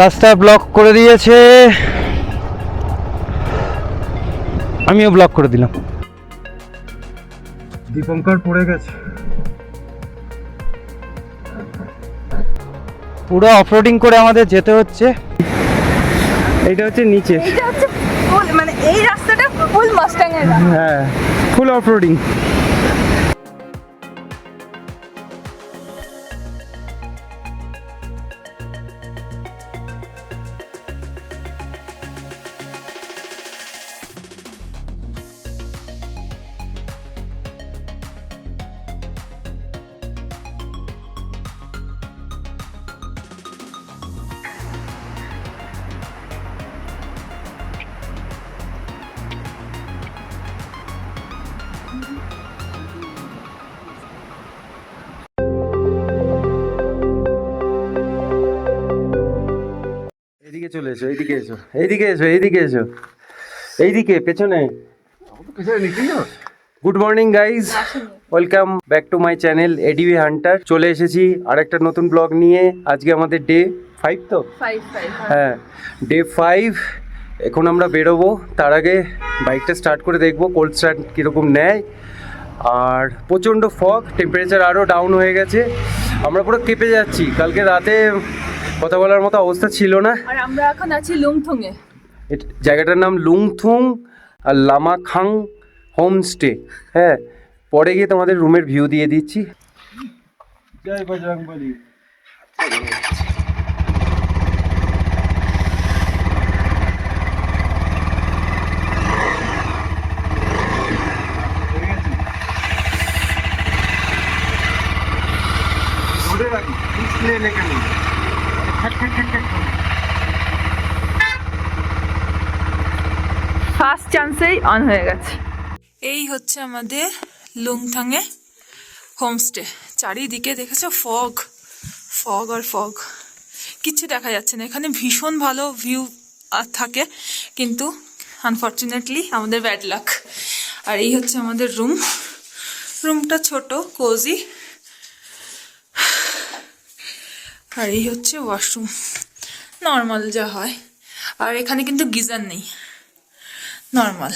রাস্তা ব্লক করে দিয়েছে, আমিও ব্লক করে দিলাম। দীপঙ্কর পড়ে গেছে। পুরো অফরোডিং করে আমাদের যেতে হচ্ছে। এইটা হচ্ছে নিচে, এটা হচ্ছে ফুল, মানে এই রাস্তাটা ফুল মাস্টাং এর রাস্তা। হ্যাঁ, ফুল অফরোডিং। এইদিকে চলে এসো, এইদিকে এসো, এইদিকে এসো, এইদিকে এসো, এইদিকে পেছনে। Good morning guys, welcome back to my channel ADV Hunter. চলে এসেছি আরেকটা নতুন ব্লগ নিয়ে। আজকে আমাদের ডে 5 তো, হ্যাঁ ডে 5। এখন আমরা বেরোবো, তার আগে বাইকটা স্টার্ট করে দেখবো কোল্ড স্টার্ট কীরকম নেয়। আর প্রচণ্ড ফগ, টেম্পারেচার আরও ডাউন হয়ে গেছে, আমরা পুরো কেঁপে যাচ্ছি। কালকে রাতে কথা বলার মতো অবস্থা ছিল না। আর আমরা এখন আছি লুংথুং এ। জায়গাটার নাম লুংথুং আর লামাখাং হোমস্টে। হ্যাঁ, পরে গিয়ে তোমাদের রুমের ভিউ দিয়ে দিচ্ছি। জয় বজরংবলী। ফার্স্ট চান্সেই অন হয়ে গেছে। এই হচ্ছে আমাদের লুংথং এ হোমস্টে। চারিদিকে দেখেছো ফগ, ফগ আর ফগ, কিচ্ছু দেখা যাচ্ছে না। এখানে ভীষণ ভালো ভিউ থাকে, কিন্তু আনফর্চুনেটলি আমাদের ব্যাড লাক। আর এই হচ্ছে আমাদের রুমটা ছোট, কোজি। আর এই হচ্ছে ওয়াশরুম, নর্মাল যা হয়। আর এখানে কিন্তু গিজার নেই, নর্মাল।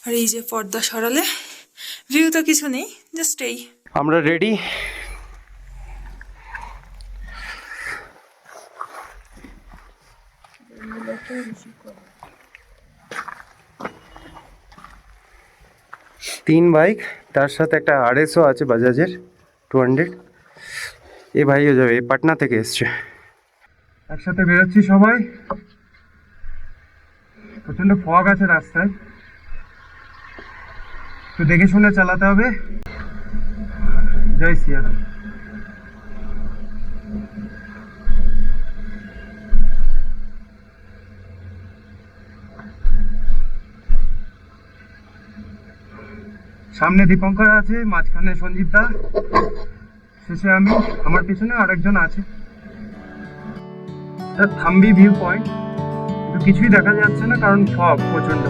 আর এই যে পর্দা সরালে ভিউ তো কিছু নেই, জাস্ট এই। আমরা রেডি। তিন বাইক, তার সাথে একটা আরএসও আছে বাজাজের 200। এ ভাইও যাবে, এ পাটনা থেকে এসছে। একসাথে বেরোচ্ছি সবাই। প্রচন্ড ফগ আছে রাস্তায়, তো দেখে শুনে চালাতে হবে। জয় সিয়ারাম। সামনে দীপঙ্কর আছে, মাঝখানে সঞ্জীব দা, শেষে আমি, আমার পিছনে আরেকজন আছে। থাম্বি ভিউ পয়েন্ট, কিন্তু কিছুই দেখা যাচ্ছে না কারণ ফগ প্রচন্ড।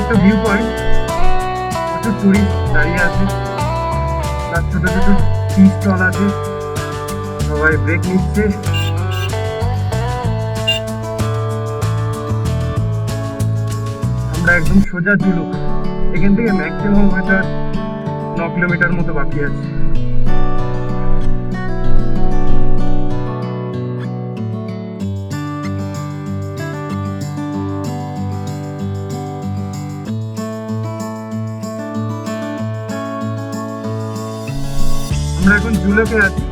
একটা ভিউ পয়েন্ট, প্রচুর টুরিস্ট দাঁড়িয়ে আছে, তার ছোট ছোট টি স্টল আছে, সবাই ব্রেক নিচ্ছে। আমরা একদম সোজা জুলুক, এখান থেকে ম্যাক্সিমাম হয়তো 9 কিলোমিটার মতো বাকি আছে। আমরা এখন জুলুকে আছি।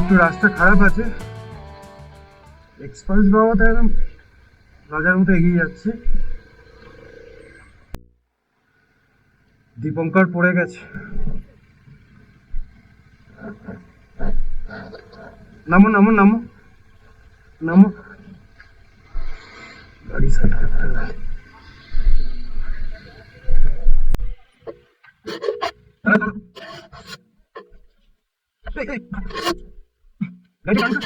একটু রাস্তা খারাপ আছে, এক্সপালস বাবাটা একদম রাজার মতো এগিয়ে যাচ্ছে। দীপঙ্কর পড়ে গেছে। নামো নামো নামো নামো, গাড়ি সাইড করতে হবে। গাড়ি টানো,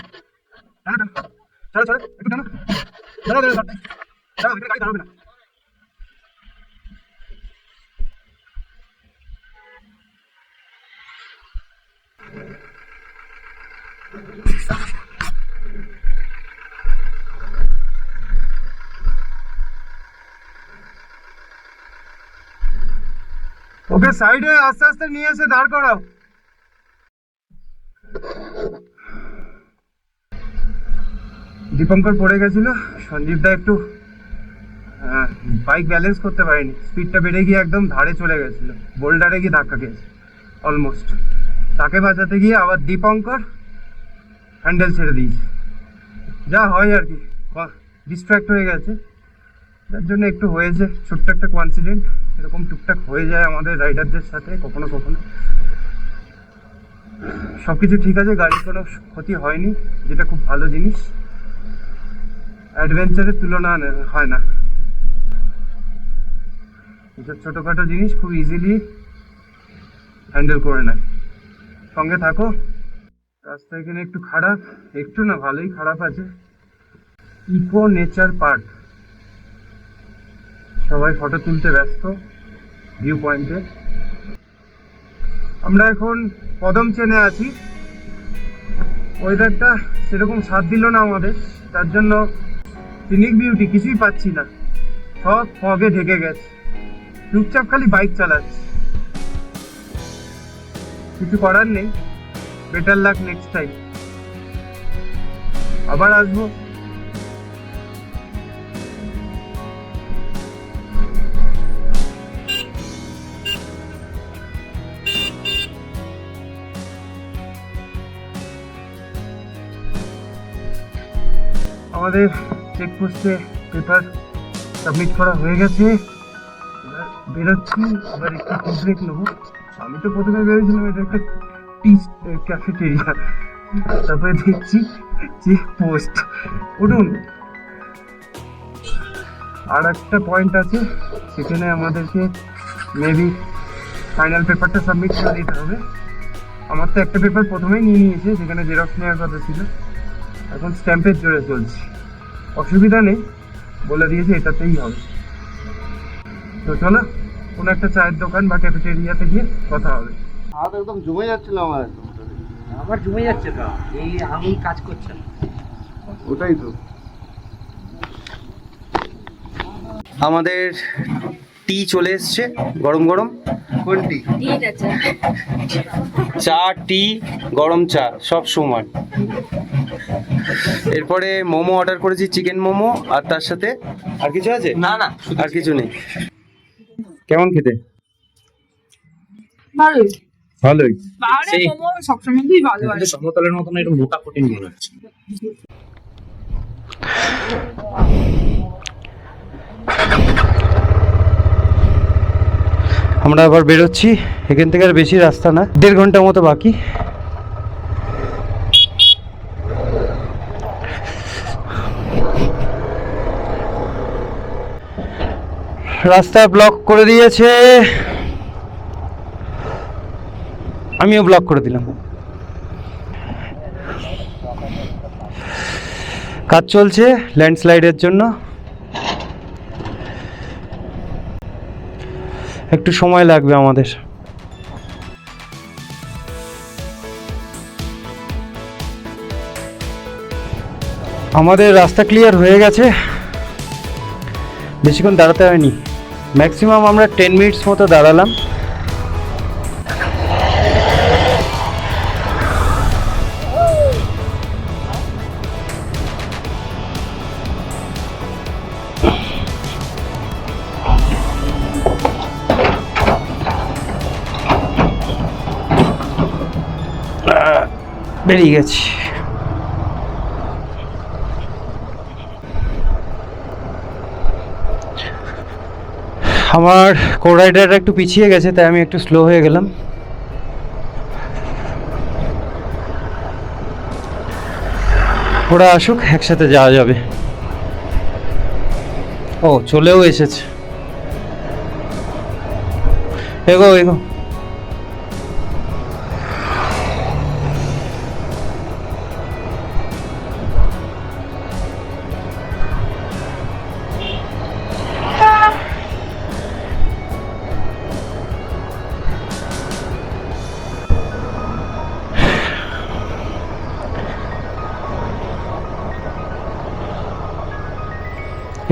টানো টানো, ছাড়ো ছাড়ো, একটু টানো, দাঁড়াও দাঁড়াও দাঁড়াও, দাঁড়াও, এখানে গাড়ি দাঁড়াবে না। ওকে সাইডে আস্তে আস্তে নিয়ে এসে দাঁড় করাও। দীপঙ্কর পড়ে গেছিল, সঞ্জীব দা একটু বাইক ব্যালেন্স করতে পারেনি, স্পিডটা বেড়ে গিয়ে একদম ধারে চলে গেছিল, বোল্ডারে গিয়ে ধাক্কা খেয়েছে অলমোস্ট। তাকে বাঁচাতে গিয়ে আবার দীপঙ্কর হ্যান্ডেল ছেড়ে দিয়েছে, যা হয় আর কি, ডিস্ট্র্যাক্ট হয়ে গেছে, যার জন্য একটু হয়েছে ছোট্ট একটা কোইন্সিডেন্ট। এরকম টুকটাক হয়ে যায় আমাদের রাইডারদের সাথে কখনো কখনো। সবকিছু ঠিক আছে, গাড়ির কোনো ক্ষতি হয়নি, যেটা খুব ভালো জিনিস। অ্যাডভেঞ্চারের তুলনা হয় না, এসব ছোটোখাটো জিনিস খুব ইজিলি হ্যান্ডেল করে নেয়। সঙ্গে থাকো। রাস্তা এখানে একটু খারাপ, একটু না ভালোই খারাপ আছে। ইকো নেচার পার্ক, সবাই ফটো তুলতে ব্যস্ত ভিউ পয়েন্টে। আমরা এখন কদম চেনে আছি। ওয়েদারটা সেরকম সাথ দিল না আমাদের, তার জন্য সিনিক বিউটি কিছুই পাচ্ছি না, সব ফগে ঢেকে গেছে। চুপচাপ খালি বাইক চালাচ্ছি, কিছু করার নেই। বেটার লাক নেক্সট টাইম, আবার আসবো। আমাদের চেকপোস্টে পেপার সাবমিট করা হয়ে গেছে, এবার বেরোচ্ছি। এবার একটু টি ব্রেক নেবো। আমি তো প্রথমে ভেবেছিলাম এটা একটা টি ক্যাফেটেরিয়া, তারপরে দেখছি চেক পোস্ট। উঠুন, আর একটা পয়েন্ট আছে, সেখানে আমাদেরকে মেবি ফাইনাল পেপারটা সাবমিট করে দিতে হবে। আমার তো একটা পেপার প্রথমেই নিয়ে নিয়েছে, যেখানে জেরক্স নেওয়ার কথা ছিল, এখন স্ট্যাম্পের জোরে চলছে। অসুবিধা নেই, বলে দিয়েছে এটাতেই হবে। তো চলো, কোনো একটা চায়ের দোকান বা ক্যাফেটেরিয়াতে গিয়ে কথা হবে। হাত একদম জমে যাচ্ছিল আমার, আবার জমে যাচ্ছে তো, এই আঙুল কাজ করছে না। ওটাই তো। আমাদের টি চলে এসছে গরম গরম। কোনটি? চা, টি, গরম চা সব সমান। এরপরে মোমো অর্ডার করেছি, চিকেন মোমো, আর তার সাথে আর কিছু আছে? না না, আর কিছু নেই। কেমন খেতে? ভালোই ভালোই। পাহাড়ের মোমো সবসময়ই ভালো হয়। সমতলের মতন একটু মোটা প্রোটিন মনে হচ্ছে। আমরা আবার বেরোচ্ছি, এখান থেকে আর বেশি রাস্তা না, 1.5 ঘন্টার মতো বাকি। রাস্তা ব্লক করে দিয়েছে, আমিও ব্লক করে দিলাম। কাজ চলছে ল্যান্ডস্লাইডের জন্য, একটু সময় লাগবে আমাদের। আমাদের রাস্তা ক্লিয়ার হয়ে গেছে, বেশিক্ষণ দাঁড়াতে হয়নি, ম্যাক্সিমাম আমরা 10 মিনিটস মতো দাঁড়ালাম। বেরিয়ে গেছি। আমার কো-রাইডাররা একটু পিছিয়ে গেছে, তাই আমি একটু স্লো হয়ে গেলাম। ওরা আসুক, একসাথে যাওয়া যাবে। ও চলেও এসেছে। এগো এগো।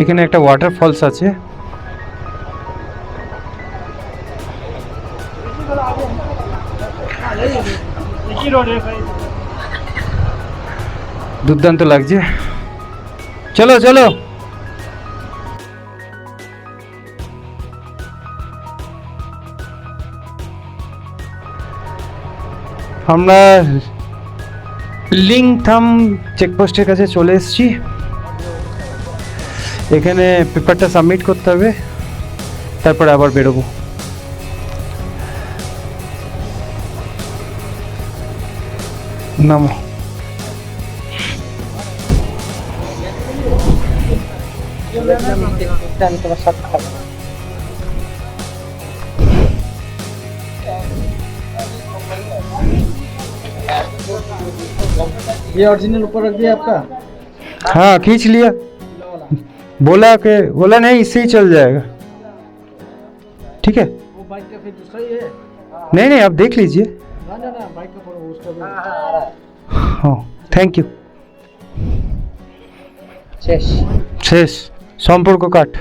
এখানে একটা ওয়াটারফলস আছে। দুর্দান্ত লাগছে। চলো চলো। আমরা লিংথাম চেকপোস্টের কাছে চলে এসেছি। এখানে পেপারটা সাবমিট করতে হবে, তারপরে আবার বেরোবো। নামো। আমি তোমার সাথে খাবো। ये ओरिजिनल ऊपर रख दिया आपका? हाँ खींच लिया। बोला नहीं, इससे ही चल जाएगा। ठीक है। वो बाइक का फिर दूसरा ही है? नहीं नहीं, आप देख लीजिए। ना ना ना, बाइक का पूरा उसका भी। हाँ थैंक यू। শেষ। শেষ, সম্পর্ক কাট।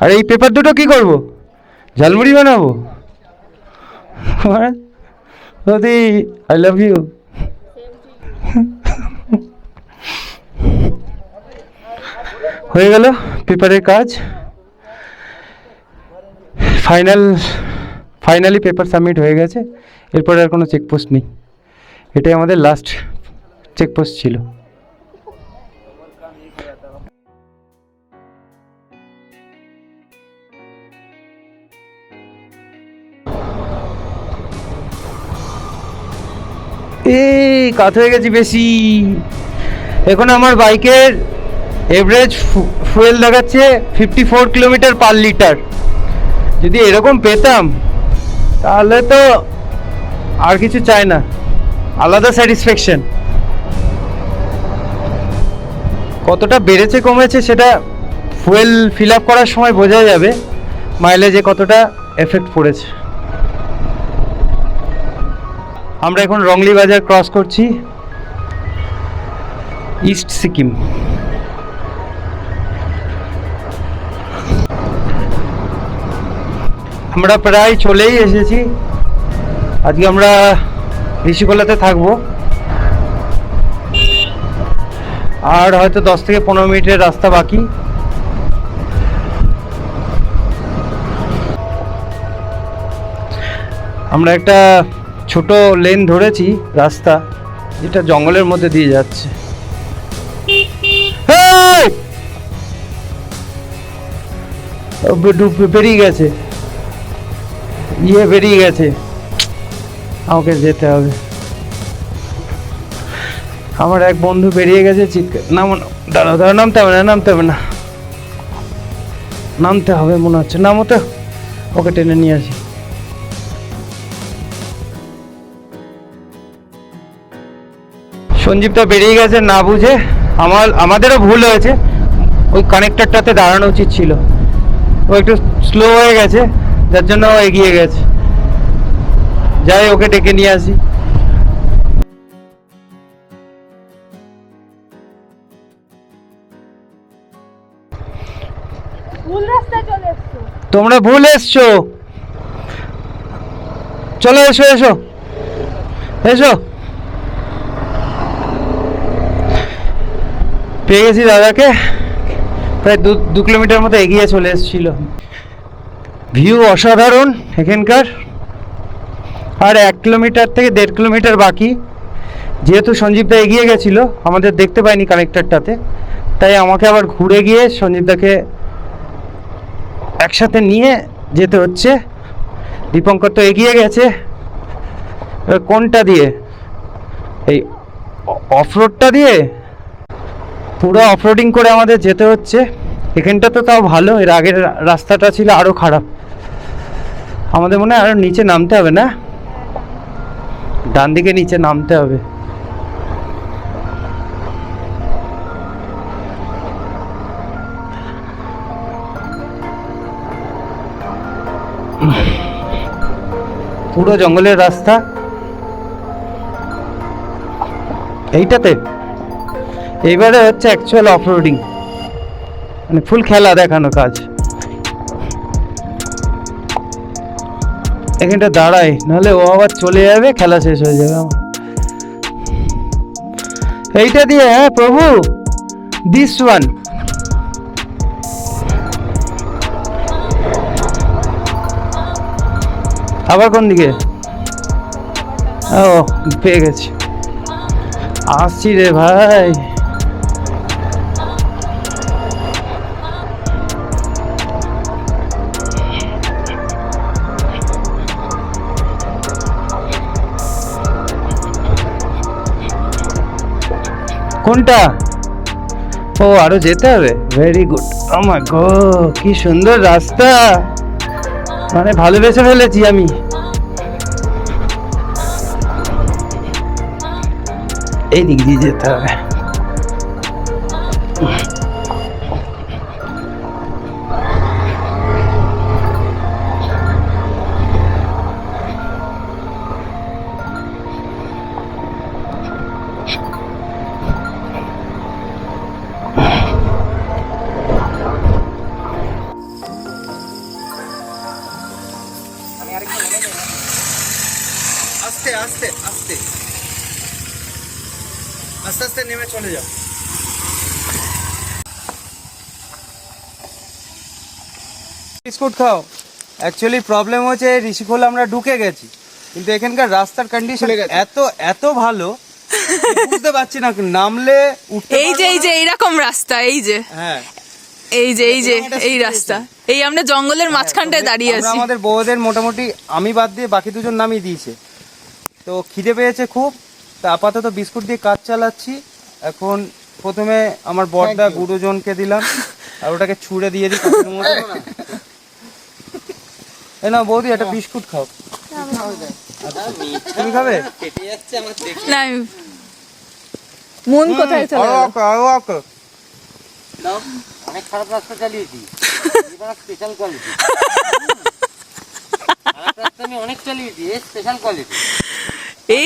আরে এই পেপার দুটো কি করব? ঝালমুড়ি বানাবো। দাদি আই লাভ ইউ। হয়ে গেল পেপারের কাজ। ফাইনালি পেপার সাবমিট হয়ে গেছে। এরপর আর কোনো চেকপোস্ট নেই। এটাই আমাদের লাস্ট চেকপোস্ট ছিল। এই কাত হয়ে গেছি বেশি। এখন আমার বাইকের এভারেজ ফুয়েল দেখাচ্ছে 54 কিলোমিটার পার লিটার। যদি এরকম পেতাম তাহলে তো আর কিছু চাই না, আলাদা স্যাটিসফ্যাকশন। কতটা বেড়েছে কমেছে সেটা ফুয়েল ফিল আপ করার সময় বোঝা যাবে, মাইলেজে কতটা এফেক্ট পড়েছে। আমরা এখন রংলি বাজার ক্রস করছি, ইস্ট সিকিম। আমরা প্রায় চলেই এসেছি। আজকে আমরা ঋষিকোলাতে থাকবো, আর হয়তো 10 থেকে 15 মিনিটের রাস্তা বাকি। আমরা একটা ছোট লেন ধরেছি রাস্তা, যেটা জঙ্গলের মধ্যে দিয়ে যাচ্ছে। বেরিয়ে গেছে, বেরিয়ে গেছে, আমাকে যেতে হবে। আমার এক বন্ধু বেরিয়ে গেছে, নামো, দাঁড়াও দাঁড়াও, নামতে হবে না, নামতে হবে না, নামতে হবে মনে হচ্ছে। নামো তো, ওকে টেনে নিয়ে আসি। সঞ্জীবটা বেরিয়ে গেছে না বুঝে। আমাদেরও ভুল হয়েছে, ওই কানেক্টরটাতে দাঁড়ানো উচিত ছিল। ও একটু স্লো হয়ে গেছে, যার জন্য ও এগিয়ে গেছে। যাই, ওকে ডেকে নিয়ে আসি। তোমরা ভুল এসছো, চলো এসো এসো এসো। পেয়ে গেছি দাদাকে, প্রায় 2 কিলোমিটার মতো এগিয়ে চলে এসেছিল। ভিউ অসাধারণ এখানকার, আর 1 কিলোমিটার থেকে 1.5 কিলোমিটার বাকি। যেহেতু সঞ্জীবদা এগিয়ে গেছিল, আমাদের দেখতে পাইনি কানেক্টরটাতে, তাই আমাকে আবার ঘুরে গিয়ে সঞ্জীবদাকে একসাথে নিয়ে যেতে হচ্ছে। দীপঙ্কর তো এগিয়ে গেছে। এবার কোনটা দিয়ে? এই অফরোডটা দিয়ে পুরো অফরোডিং করে আমাদের যেতে হচ্ছে। এখানটা তো তাও ভালো, এর আগের রাস্তাটা ছিল আরও খারাপ। আমাদের মনে হয় আরও নিচে নামতে হবে না? ডান দিকে নিচে নামতে হবে। পুরো জঙ্গলের রাস্তা এইটাতে। এইবারে হচ্ছে অ্যাকচুয়াল অফরোডিং, মানে ফুল খেলা দেখানো কাজ। এখানটা দাঁড়াই, নাহলে ও আবার চলে যাবে, খেলা শেষ হয়ে যাবে আমার। এইটা দিয়ে, হ্যাঁ প্রভু, দিস ওয়ান। আবার কোন দিকে? ও, পেয়ে গেছি, আসছি রে ভাই। কোনটা? ও, আরো যেতে হবে। Very good. Oh my God, কি সুন্দর রাস্তা, মানে ভালোবেসে ফেলেছি আমি। এই দিক দিয়ে যেতে হবে। আস্তে আস্তে আস্তে আস্তে আস্তে নেমে চলে যাও। বিস্কুট খাও। অ্যাকচুয়ালি প্রবলেম হচ্ছে ঋষিখোল আমরা ঢুকে গেছি, কিন্তু এখানকার রাস্তার কন্ডিশন এত এত ভালো, বুঝতে পারছি না নামলে উঠতে। এই যে এইরকম রাস্তা, এই যে, হ্যাঁ এই রাস্তা, এই আমরা জঙ্গলের মাঝখানটায় দাঁড়িয়ে আছি। আমাদের বউদের মোটামুটি আমি বাদ দিয়ে বাকি দুজন নামিয়ে দিয়েছে। তো খিদে পেয়েছে খুব, তা আপাতত বিস্কুট দিয়ে কাজ চালাচ্ছি। এখন প্রথমে আমার বড়দা গুরুজনকে দিলাম, আর ওটাকে ছুঁড়ে দিয়ে দিই। এই না বৌদি, একটা বিস্কুট খাও। তুমি খাবে? না, মন কোথায় চলে গেল? অনেক খারাপ রাস্তা চালিয়েছি, স্পেশাল কোয়ালিটি। আমি অনেক চালিয়েছি, স্পেশাল কোয়ালিটি।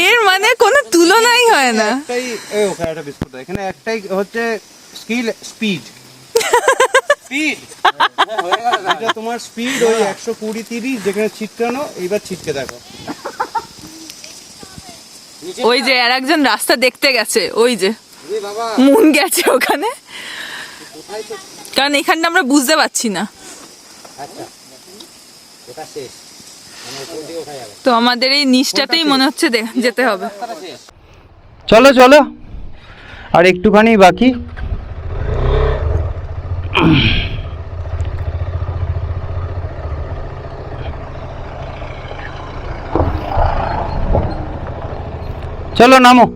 এর মানে কোনো তুলনাই হয় না। একটাই, এই ওখানে একটা বিস্কুট দাও। এখানে একটাই হচ্ছে স্কিল, স্পিড। স্পিড এটা তোমার স্পিড ওই 120-30, যেখানে ছিটকানো, এইবার ছিটকে দেখো। ওই যে আর একজন রাস্তা দেখতে গেছে, ওই যে মন গেছে ওখানে, কারণ এখানটা আমরা বুঝতে পারছি না। তো আমাদের এই নিচটাতেই মনে হচ্ছে যেতে হবে। চলো চলো, আর একটুখানি বাকি। চলো নামো।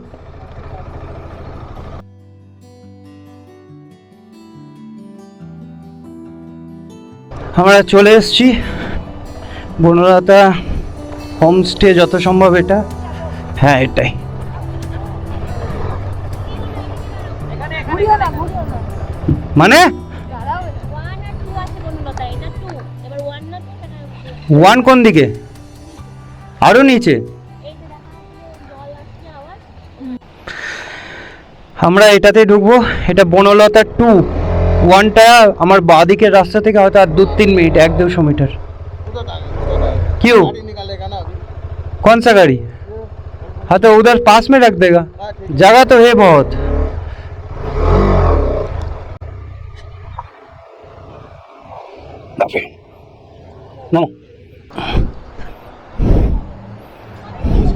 আমরা চলে এসেছি বনলতা হোমস্টে, যত সম্ভব এটা। হ্যাঁ, এটাই। মানে 1 কোন দিকে? আরো নিচে? আমরা এটাতে ঢুকবো। এটা বনলতা 2। 1টা আমার বাঁ দিকের রাস্তা থেকে হয়তো আর 2-3 মিনিট, 100-200 मीटर। क्यों? कौन सा गाड़ी? हाँ तो उधर पास में रख देगा, जगह तो है बहुत। नो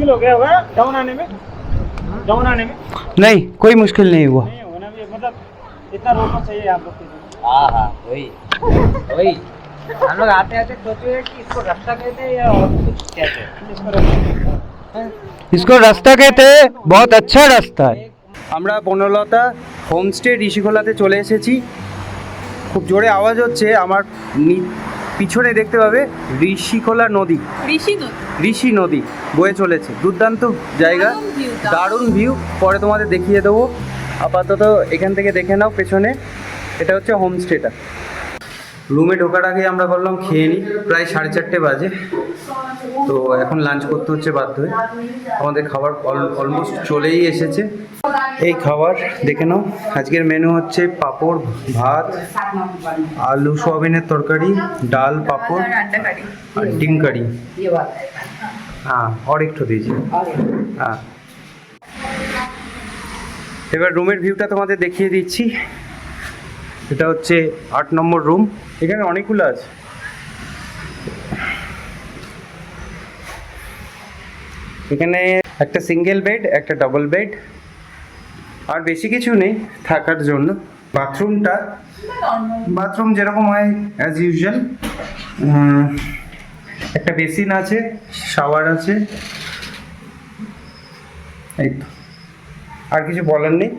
मुश्किल हो गया होगा डाउन आने में, डाउन आने में नहीं कोई मुश्किल नहीं हुआ। नहीं होना भी मतलब इतना रोकना चाहिए आप लोग के लिए। हाँ हाँ वही वही हम लोग आते आते सोचे कि इसको रास्ता कहते हैं या और कुछ कहते हैं। इसको रास्ता कहते हैं, बहुत अच्छा रास्ता है। আমরা বনলতা হোমস্টে ঋষিখোলাতে চলে এসেছি। খুব জোরে আওয়াজ হচ্ছে, আমার পিছনে দেখতে পাবে ঋষিখোলা নদী, ঋষি নদী বয়ে চলেছে। দুর্দান্ত জায়গা, দারুণ ভিউ, পরে তোমাদের দেখিয়ে দেবো। আপাতত এখান থেকে দেখে নাও পেছনে, এটা হচ্ছে হোমস্টেটা। রুমে ঢোকার আগে আমরা বললাম খেয়ে নিই, প্রায় 4:30 বাজে। তো এখন লাঞ্চ করতে হচ্ছে বাধ্য হয়ে। আমাদের খাবার অলমোস্ট চলেই এসেছে। এই খাবার দেখে নাও, আজকের মেনু হচ্ছে পাঁপড়, ভাত, আলু সোয়াবিনের তরকারি, ডাল, পাঁপড় আর ডিম কারি। হ্যাঁ और एक ठो दीजिए। হ্যাঁ, এবার রুমের ভিউটা তোমাদের দেখিয়ে দিচ্ছি। এটা হচ্ছে 8 নম্বর রুম। এখানে অনেকগুলো আছে। এখানে একটা সিঙ্গেল বেড, একটা ডাবল বেড, আর বেশি কিছু নেই থাকার জন্য। বাথরুম যেরকম হয় অ্যাজ ইউজুয়াল, একটা বেসিন আছে, শাওয়ার আছে, এই তো, আর কিছু বলার নেই।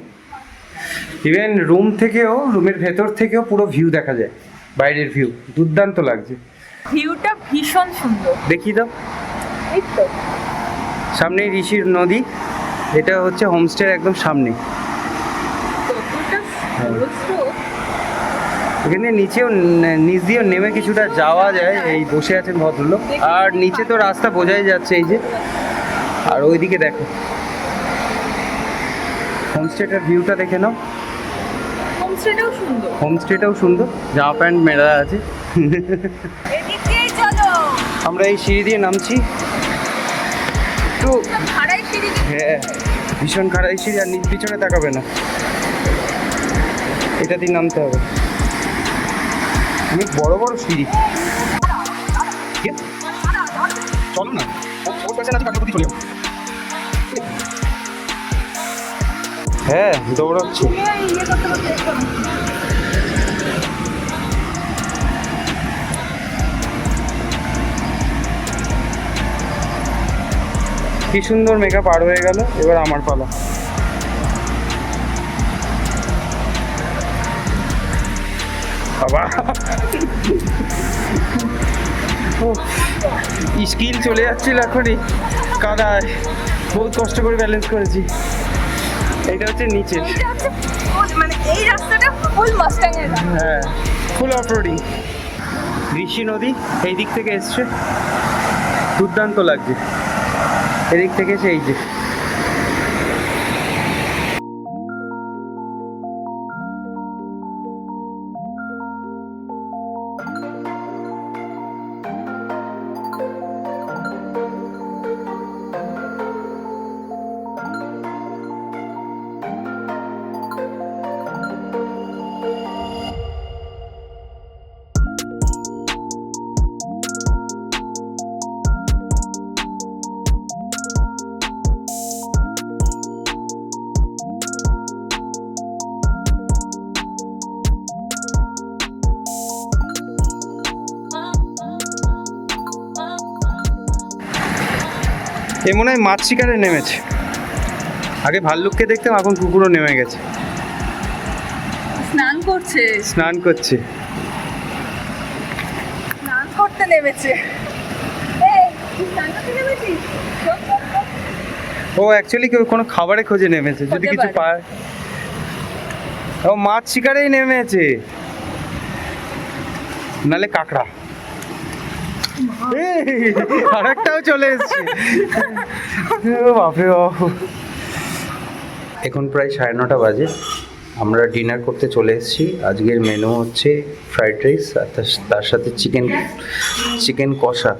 ইভেন রুম থেকেও, রুমের ভেতর থেকেও পুরো ভিউ দেখা যায়, বাইরের ভিউ দুর্দান্ত লাগছে। ভিউটা ভীষণ সুন্দর, দেখিয়ে দাও। এই তো সামনে ঋষির নদী, এটা হচ্ছে হোমস্টের একদম সামনে। কতটা সুন্দর। এখানে নিচেও নিচ দিয়েও নেমে কিছুটা যাওয়া যায়। এই বসে আছেন ভদ্রলোক, আর নিচে তো রাস্তা বোঝাই যাচ্ছে এই যে। আর ওইদিকে দেখো হোমস্টেটার ভিউটা দেখে নাও। হোমস্টেটাও সুন্দর, হোমস্টেটাও সুন্দর, জামা প্যান্ট মেলা আছে। এদিকেই চলো। আমরা এই সিঁড়ি দিয়ে নামছি, একটু ভাড়াই সিঁড়ি। হ্যাঁ ভীষণ খাড়াই সিঁড়ি, আর নিচ পিছনে তাকাবে না, এটা দিয়ে নামতে হবে। অনেক বড় বড় সিঁড়ি। চলো না, হ্যাঁ দৌড়াচ্ছি। কি সুন্দর মেঘা পার হয়ে গেল, এবার আমার পালা। বাবা স্কিল চলে যাচ্ছিল এখনই কাদায়, বহুত কষ্ট করে ব্যালেন্স করেছি। এটা হচ্ছে নিচে, মানে এই রাস্তাটা ফুল মাস্টাং এর। হ্যাঁ ফুল অফরোডিং। ঋষি নদী এই দিক থেকে এসছে, দুর্দান্ত লাগছে। এদিক থেকে এসে এই যে এ মনে হয় মাছ শিকারে নেমেছে। আগে ভাল্লুককে দেখতাম, এখন কুকুরও নেমে গেছে, স্নান করছে, স্নান করছে। স্নান করতে নেমেছে। স্নান করতে নেমেছিস? ও অ্যাকচুয়ালি কেউ কোনো খাবারে খোঁজে নেমেছে, যদি কিছু পায়। ও মাছ শিকারেই নেমেছে, নালে কাঁকড়া। আর একটাও চলে এসছে। বাপরে বাপ, এখন প্রায় 9:30 বাজে। আমরা ডিনার করতে চলে এসেছি। আজকের মেনু হচ্ছে ফ্রাইড রাইস, আর তার সাথে চিকেন কষা।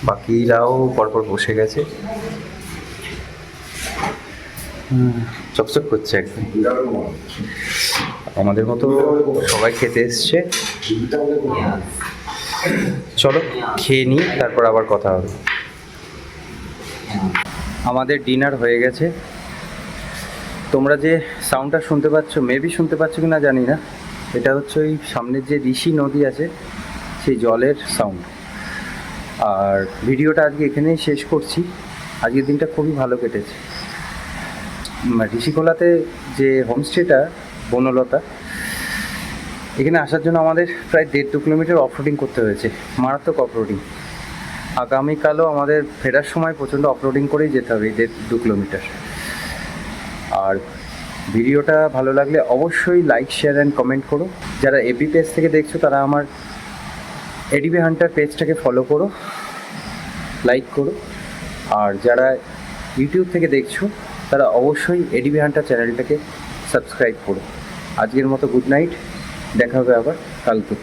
বাকিরাও পরপর বসে গেছে, চকচক করছে একদম। আমাদের মতো সবাই খেতে এসছে। চলো খেয়ে নিই, তারপর আবার কথা হবে। আমাদের ডিনার হয়ে গেছে। তোমরা যে সাউন্ডটা শুনতে পাচ্ছ, মেবি শুনতে পাচ্ছ কি না জানি না, এটা হচ্ছে ওই সামনের যে ঋষি নদী আছে সেই জলের সাউন্ড। আর ভিডিওটা আজকে এখানেই শেষ করছি। আজকের দিনটা খুবই ভালো কেটেছে। ঋষিখোলাতে যে হোমস্টেটা বনলতা, এখানে আসার জন্য আমাদের প্রায় 1.5-2 কিলোমিটার অফরোডিং করতে হয়েছে, মারাত্মক অফরোডিং। আগামীকালও আমাদের ফেরার সময় প্রচণ্ড অফরোডিং করেই যেতে হবে 1.5-2 কিলোমিটার। আর ভিডিওটা ভালো লাগলে অবশ্যই লাইক, শেয়ার অ্যান্ড কমেন্ট করো। যারা এপি পেজ থেকে দেখছো তারা আমার এডিবি হান্টার পেজটাকে ফলো করো, লাইক করো। আর যারা ইউটিউব থেকে দেখছো তারা অবশ্যই এডিবি হান্টার চ্যানেলটাকে সাবস্ক্রাইব করো। আজকের মতো গুড নাইট, দেখা হবে আবার কালকে।